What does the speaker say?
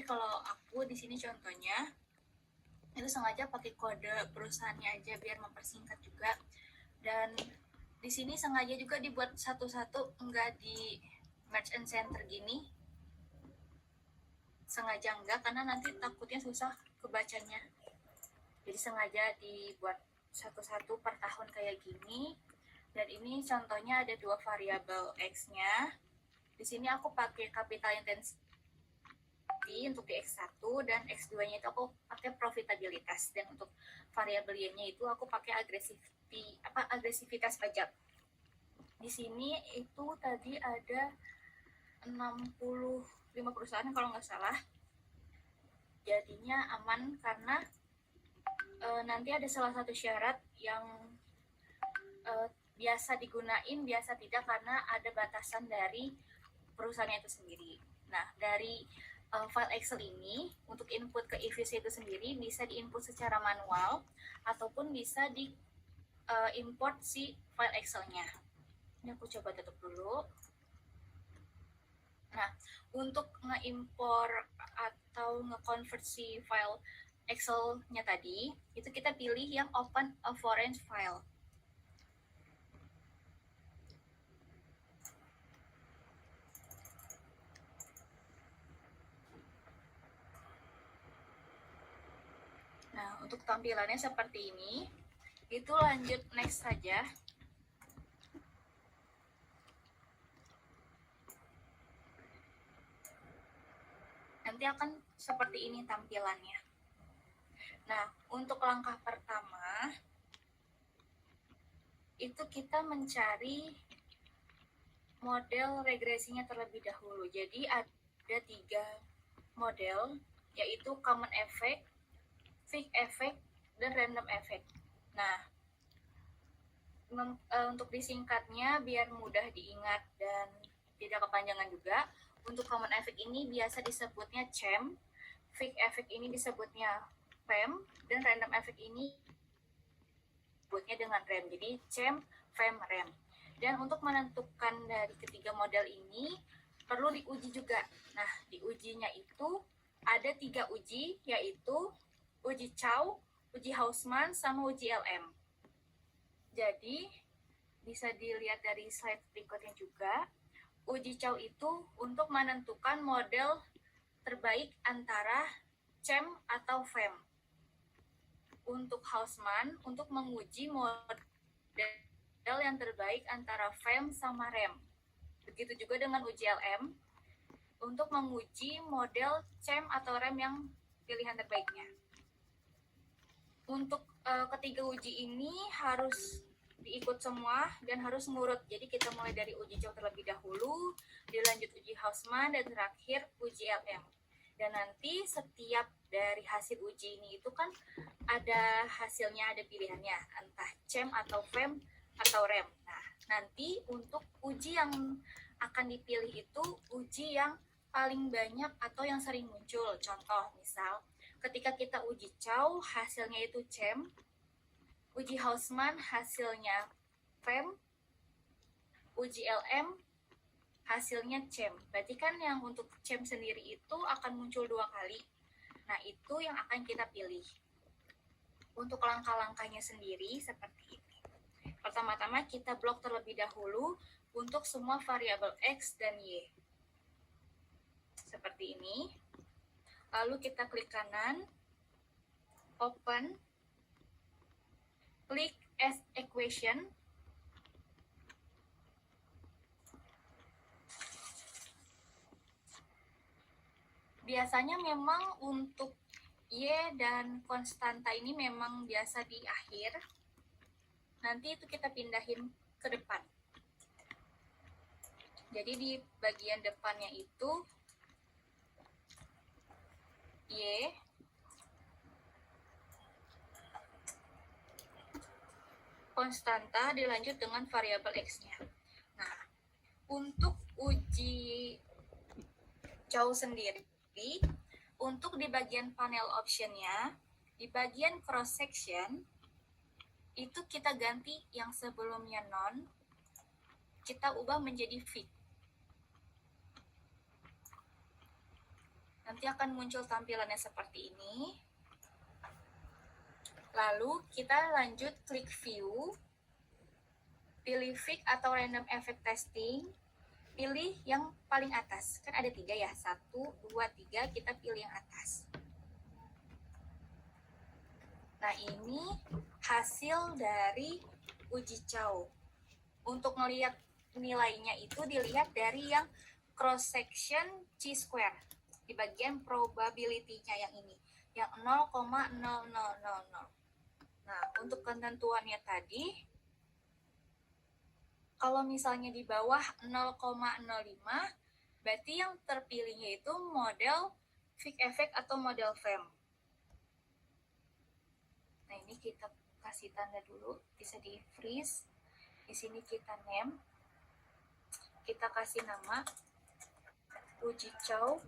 kalau aku di sini contohnya itu sengaja pakai kode perusahaannya aja biar mempersingkat juga. Dan di sini sengaja juga dibuat satu-satu, enggak di merge and center gini. Sengaja enggak karena nanti takutnya susah kebacanya. Jadi sengaja dibuat satu-satu per tahun kayak gini. Dan ini contohnya ada 2 variabel X-nya. Di sini aku pakai capital intensity untuk di X1 dan X2-nya itu aku pakai profitabilitas, dan untuk variabel Y-nya itu aku pakai agresivitas pajak. Di sini itu tadi ada 65 perusahaan kalau nggak salah. Jadinya aman karena nanti ada salah satu syarat yang biasa digunain, biasa tidak, karena ada batasan dari perusahaannya itu sendiri. Nah, dari file Excel ini untuk input ke EVC itu sendiri bisa diinput secara manual ataupun bisa di import si file Excel-nya. Ini aku coba tutup dulu. Nah, untuk nge-import atau nge-convert si file Excel-nya tadi, itu kita pilih yang open a foreign file. Nah, untuk tampilannya seperti ini. Itu lanjut next saja. Nanti akan seperti ini tampilannya. Nah, untuk langkah pertama itu kita mencari model regresinya terlebih dahulu. Jadi ada 3 model, yaitu common effect, fixed effect, dan random effect. Nah, untuk disingkatnya biar mudah diingat dan tidak kepanjangan juga, untuk common effect ini biasa disebutnya CHEM, fixed effect ini disebutnya FEM, dan random effect ini disebutnya dengan REM. Jadi CHEM, FEM, REM. Dan untuk menentukan dari ketiga model ini perlu diuji juga. Nah, diujinya itu ada 3 uji, yaitu uji Chow, uji Hausman, sama uji LM. Jadi bisa dilihat dari slide berikutnya juga. Uji Chow itu untuk menentukan model terbaik antara CHEM atau FEM. Untuk Hausman untuk menguji model yang terbaik antara FEM sama REM. Begitu juga dengan uji LM untuk menguji model CHEM atau REM yang pilihan terbaiknya. Untuk ketiga uji ini harus diikut semua dan harus ngurut. Jadi kita mulai dari uji Chow terlebih dahulu, dilanjut uji Hausman, dan terakhir uji LM. Dan nanti setiap dari hasil uji ini itu kan ada hasilnya, ada pilihannya, entah CHEM atau FEM atau REM. Nah, nanti untuk uji yang akan dipilih itu uji yang paling banyak atau yang sering muncul. Contoh, misal ketika kita uji Chow, hasilnya itu CHEM, uji Hausman hasilnya FEM, uji LM hasilnya CHEM. Berarti kan yang untuk CHEM sendiri itu akan muncul 2 kali. Nah, itu yang akan kita pilih. Untuk langkah-langkahnya sendiri seperti ini. Pertama-tama kita blok terlebih dahulu untuk semua variabel X dan Y. Seperti ini. Lalu kita klik kanan, open, klik as equation. Biasanya memang untuk Y dan konstanta ini memang biasa di akhir. Nanti itu kita pindahin ke depan. Jadi di bagian depannya itu Y, konstanta, dilanjut dengan variabel X-nya. Nah, untuk uji Chow sendiri, untuk di bagian panel option-nya, di bagian cross section, itu kita ganti yang sebelumnya non, kita ubah menjadi fit. Nanti akan muncul tampilannya seperti ini. Lalu kita lanjut klik view, pilih fig atau random effect testing, pilih yang paling atas. Kan ada 3 ya, 1, 2, 3, kita pilih yang atas. Nah, ini hasil dari uji Chow. Untuk melihat nilainya itu dilihat dari yang cross section chi-square di bagian probability-nya yang ini, yang 0,0000. Nah, untuk ketentuannya tadi, kalau misalnya di bawah 0,05, berarti yang terpilihnya itu model fig effect atau model FEM. Nah, ini kita kasih tanda dulu, bisa di freeze. Di sini kita name, kita kasih nama uji Chow